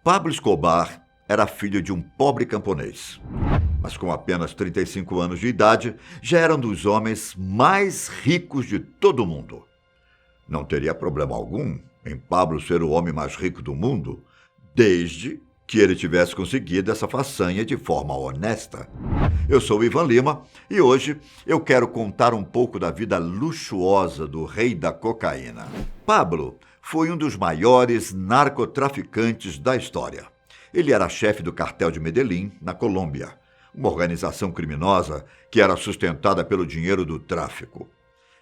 Pablo Escobar era filho de um pobre camponês, mas com apenas 35 anos de idade, já era um dos homens mais ricos de todo o mundo. Não teria problema algum em Pablo ser o homem mais rico do mundo, desde que ele tivesse conseguido essa façanha de forma honesta. Eu sou o Ivan Lima e hoje eu quero contar um pouco da vida luxuosa do rei da cocaína. Pablo foi um dos maiores narcotraficantes da história. Ele era chefe do cartel de Medellín, na Colômbia, uma organização criminosa que era sustentada pelo dinheiro do tráfico.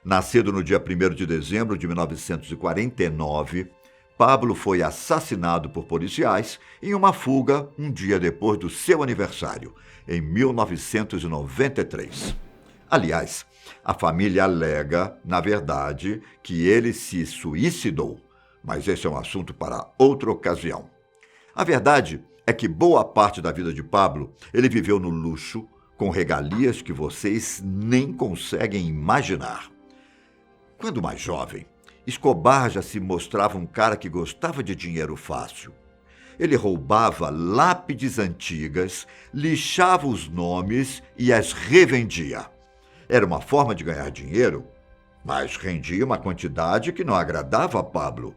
Nascido no dia 1º de dezembro de 1949, Pablo foi assassinado por policiais em uma fuga um dia depois do seu aniversário, em 1993. Aliás, a família alega, na verdade, que ele se suicidou, mas esse é um assunto para outra ocasião. A verdade é que boa parte da vida de Pablo ele viveu no luxo, com regalias que vocês nem conseguem imaginar. Quando mais jovem, Escobar já se mostrava um cara que gostava de dinheiro fácil. Ele roubava lápides antigas, lixava os nomes e as revendia. Era uma forma de ganhar dinheiro, mas rendia uma quantidade que não agradava a Pablo.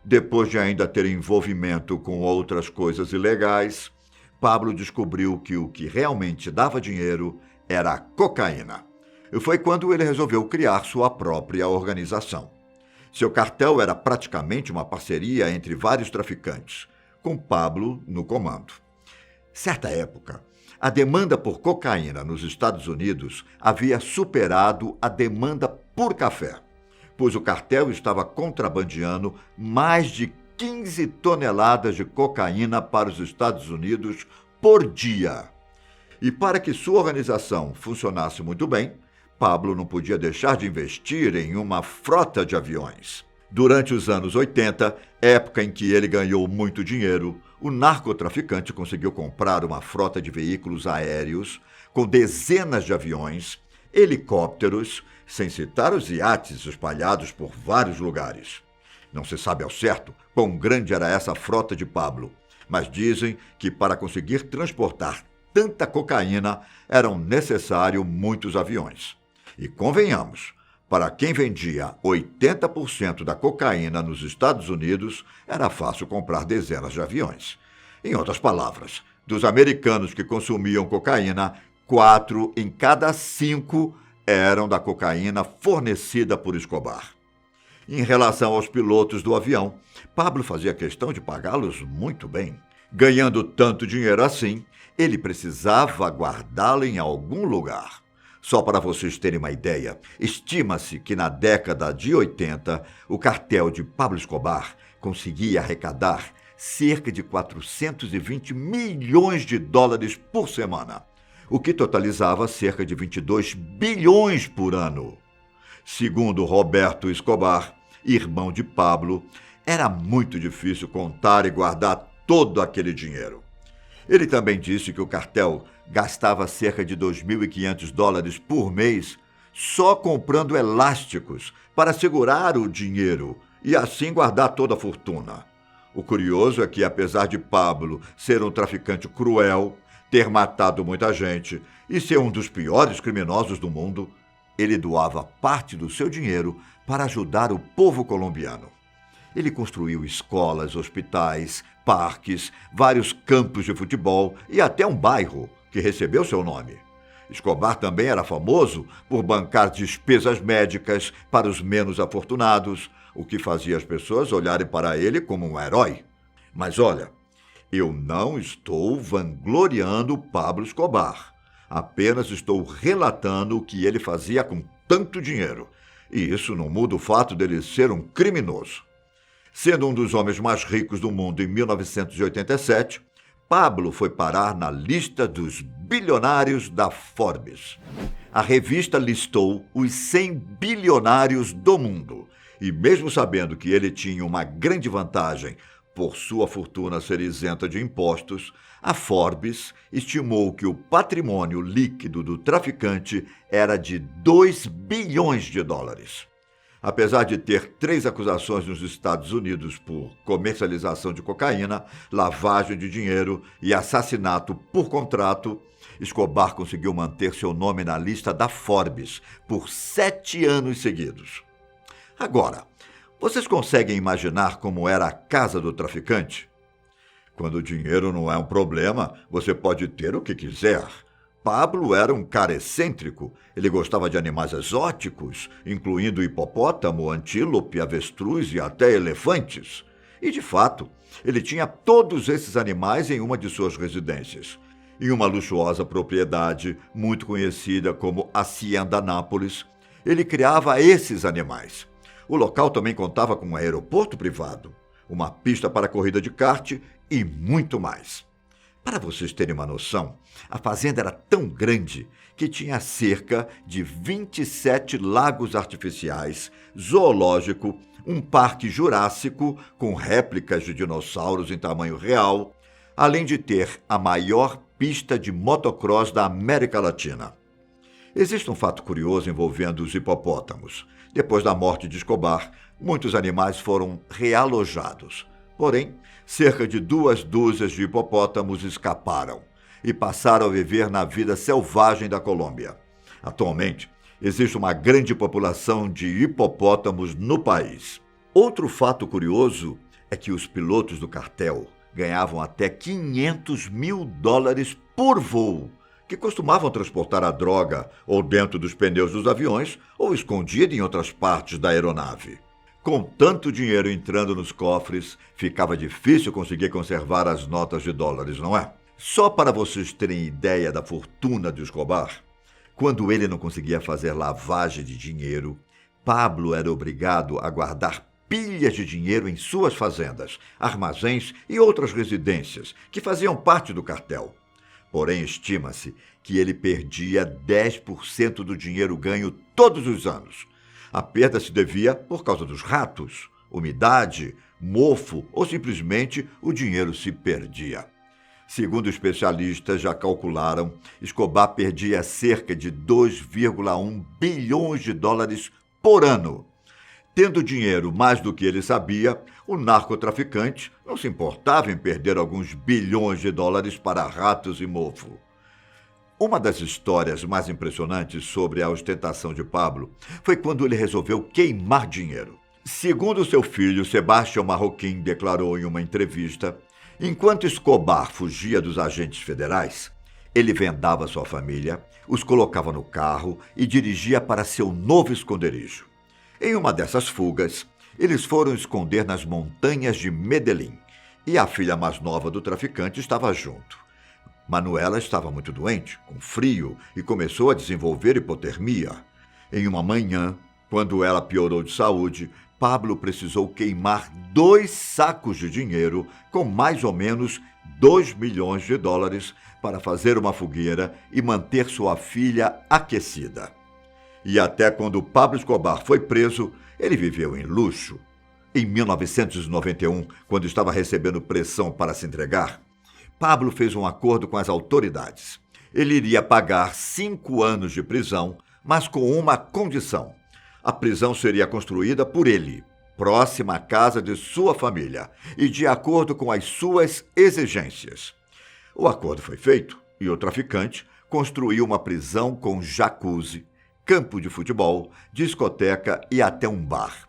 Depois de ainda ter envolvimento com outras coisas ilegais, Pablo descobriu que o que realmente dava dinheiro era a cocaína. E foi quando ele resolveu criar sua própria organização. Seu cartel era praticamente uma parceria entre vários traficantes, com Pablo no comando. Certa época, a demanda por cocaína nos Estados Unidos havia superado a demanda por café, pois o cartel estava contrabandeando mais de 15 toneladas de cocaína para os Estados Unidos por dia. E para que sua organização funcionasse muito bem, Pablo não podia deixar de investir em uma frota de aviões. Durante os anos 80, época em que ele ganhou muito dinheiro, o narcotraficante conseguiu comprar uma frota de veículos aéreos com dezenas de aviões, helicópteros, sem citar os iates espalhados por vários lugares. Não se sabe ao certo quão grande era essa frota de Pablo, mas dizem que para conseguir transportar tanta cocaína eram necessários muitos aviões. E convenhamos, para quem vendia 80% da cocaína nos Estados Unidos, era fácil comprar dezenas de aviões. Em outras palavras, dos americanos que consumiam cocaína, 4 em cada 5 eram da cocaína fornecida por Escobar. Em relação aos pilotos do avião, Pablo fazia questão de pagá-los muito bem. Ganhando tanto dinheiro assim, ele precisava guardá-lo em algum lugar. Só para vocês terem uma ideia, estima-se que na década de 80, o cartel de Pablo Escobar conseguia arrecadar cerca de 420 milhões de dólares por semana, o que totalizava cerca de 22 bilhões por ano. Segundo Roberto Escobar, irmão de Pablo, era muito difícil contar e guardar todo aquele dinheiro. Ele também disse que o cartel gastava cerca de 2.500 dólares por mês só comprando elásticos para segurar o dinheiro e assim guardar toda a fortuna. O curioso é que, apesar de Pablo ser um traficante cruel, ter matado muita gente e ser um dos piores criminosos do mundo, ele doava parte do seu dinheiro para ajudar o povo colombiano. Ele construiu escolas, hospitais, parques, vários campos de futebol e até um bairro que recebeu seu nome. Escobar também era famoso por bancar despesas médicas para os menos afortunados, o que fazia as pessoas olharem para ele como um herói. Mas olha, eu não estou vangloriando Pablo Escobar. Apenas estou relatando o que ele fazia com tanto dinheiro. E isso não muda o fato dele ser um criminoso. Sendo um dos homens mais ricos do mundo em 1987, Pablo foi parar na lista dos bilionários da Forbes. A revista listou os 100 bilionários do mundo. E mesmo sabendo que ele tinha uma grande vantagem por sua fortuna ser isenta de impostos, a Forbes estimou que o patrimônio líquido do traficante era de 2 bilhões de dólares. Apesar de ter 3 acusações nos Estados Unidos por comercialização de cocaína, lavagem de dinheiro e assassinato por contrato, Escobar conseguiu manter seu nome na lista da Forbes por 7 anos seguidos. Agora, vocês conseguem imaginar como era a casa do traficante? Quando o dinheiro não é um problema, você pode ter o que quiser. Pablo era um cara excêntrico. Ele gostava de animais exóticos, incluindo hipopótamo, antílope, avestruz e até elefantes. E, de fato, ele tinha todos esses animais em uma de suas residências. Em uma luxuosa propriedade, muito conhecida como Hacienda Nápoles, ele criava esses animais. O local também contava com um aeroporto privado, uma pista para corrida de kart e muito mais. Para vocês terem uma noção, a fazenda era tão grande que tinha cerca de 27 lagos artificiais, zoológico, um parque jurássico com réplicas de dinossauros em tamanho real, além de ter a maior pista de motocross da América Latina. Existe um fato curioso envolvendo os hipopótamos. Depois da morte de Escobar, muitos animais foram realojados. Porém, cerca de 2 dúzias de hipopótamos escaparam e passaram a viver na vida selvagem da Colômbia. Atualmente, existe uma grande população de hipopótamos no país. Outro fato curioso é que os pilotos do cartel ganhavam até $500 mil por voo, que costumavam transportar a droga ou dentro dos pneus dos aviões ou escondida em outras partes da aeronave. Com tanto dinheiro entrando nos cofres, ficava difícil conseguir conservar as notas de dólares, não é? Só para vocês terem ideia da fortuna de Escobar, quando ele não conseguia fazer lavagem de dinheiro, Pablo era obrigado a guardar pilhas de dinheiro em suas fazendas, armazéns e outras residências que faziam parte do cartel. Porém, estima-se que ele perdia 10% do dinheiro ganho todos os anos. A perda se devia por causa dos ratos, umidade, mofo ou simplesmente o dinheiro se perdia. Segundo especialistas já calcularam, Escobar perdia cerca de 2,1 bilhões de dólares por ano. Tendo dinheiro mais do que ele sabia, o narcotraficante não se importava em perder alguns bilhões de dólares para ratos e mofo. Uma das histórias mais impressionantes sobre a ostentação de Pablo foi quando ele resolveu queimar dinheiro. Segundo seu filho, Sebastião Marroquín declarou em uma entrevista, enquanto Escobar fugia dos agentes federais, ele vendava sua família, os colocava no carro e dirigia para seu novo esconderijo. Em uma dessas fugas, eles foram esconder nas montanhas de Medellín e a filha mais nova do traficante estava junto. Manuela estava muito doente, com frio, e começou a desenvolver hipotermia. Em uma manhã, quando ela piorou de saúde, Pablo precisou queimar 2 sacos de dinheiro com mais ou menos $2 milhões para fazer uma fogueira e manter sua filha aquecida. E até quando Pablo Escobar foi preso, ele viveu em luxo. Em 1991, quando estava recebendo pressão para se entregar, Pablo fez um acordo com as autoridades. Ele iria pagar 5 anos de prisão, mas com uma condição. A prisão seria construída por ele, próxima à casa de sua família e de acordo com as suas exigências. O acordo foi feito e o traficante construiu uma prisão com jacuzzi, campo de futebol, discoteca e até um bar.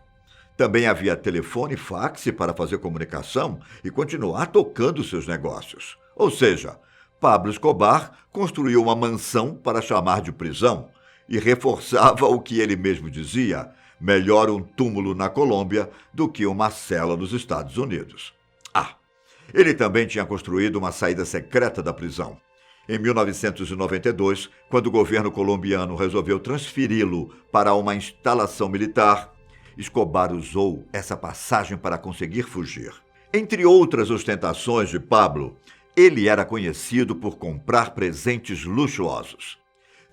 Também havia telefone e fax para fazer comunicação e continuar tocando seus negócios. Ou seja, Pablo Escobar construiu uma mansão para chamar de prisão e reforçava o que ele mesmo dizia: melhor um túmulo na Colômbia do que uma cela nos Estados Unidos. Ele também tinha construído uma saída secreta da prisão. Em 1992, quando o governo colombiano resolveu transferi-lo para uma instalação militar, Escobar usou essa passagem para conseguir fugir. Entre outras ostentações de Pablo, ele era conhecido por comprar presentes luxuosos.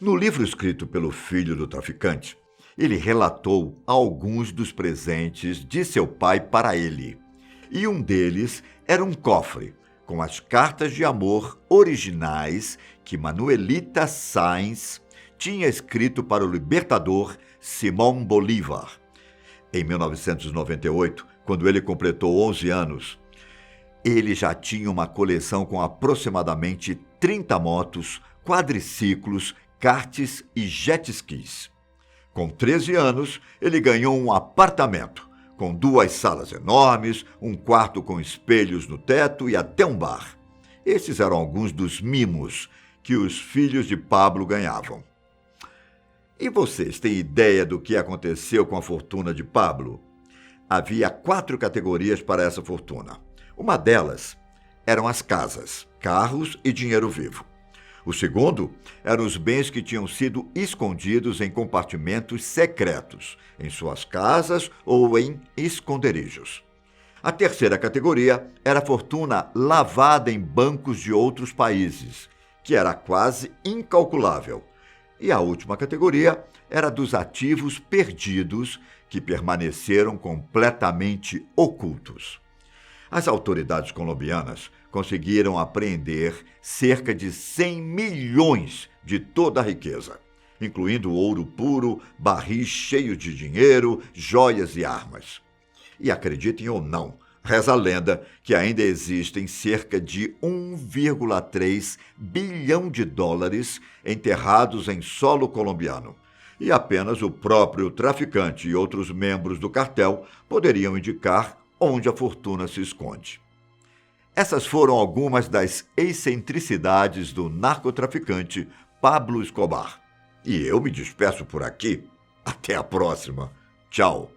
No livro escrito pelo filho do traficante, ele relatou alguns dos presentes de seu pai para ele. E um deles era um cofre com as cartas de amor originais que Manuelita Sáenz tinha escrito para o libertador Simón Bolívar. Em 1998, quando ele completou 11 anos, ele já tinha uma coleção com aproximadamente 30 motos, quadriciclos, karts e jet skis. Com 13 anos, ele ganhou um apartamento, com 2 salas enormes, um quarto com espelhos no teto e até um bar. Esses eram alguns dos mimos que os filhos de Pablo ganhavam. E vocês têm ideia do que aconteceu com a fortuna de Pablo? Havia 4 categorias para essa fortuna. Uma delas eram as casas, carros e dinheiro vivo. O segundo eram os bens que tinham sido escondidos em compartimentos secretos, em suas casas ou em esconderijos. A terceira categoria era a fortuna lavada em bancos de outros países, que era quase incalculável. E a última categoria era dos ativos perdidos, que permaneceram completamente ocultos. As autoridades colombianas conseguiram apreender cerca de 100 milhões de toda a riqueza, incluindo ouro puro, barris cheios de dinheiro, joias e armas. E acreditem ou não, reza a lenda que ainda existem cerca de 1,3 bilhão de dólares enterrados em solo colombiano. E apenas o próprio traficante e outros membros do cartel poderiam indicar onde a fortuna se esconde. Essas foram algumas das excentricidades do narcotraficante Pablo Escobar. E eu me despeço por aqui. Até a próxima. Tchau.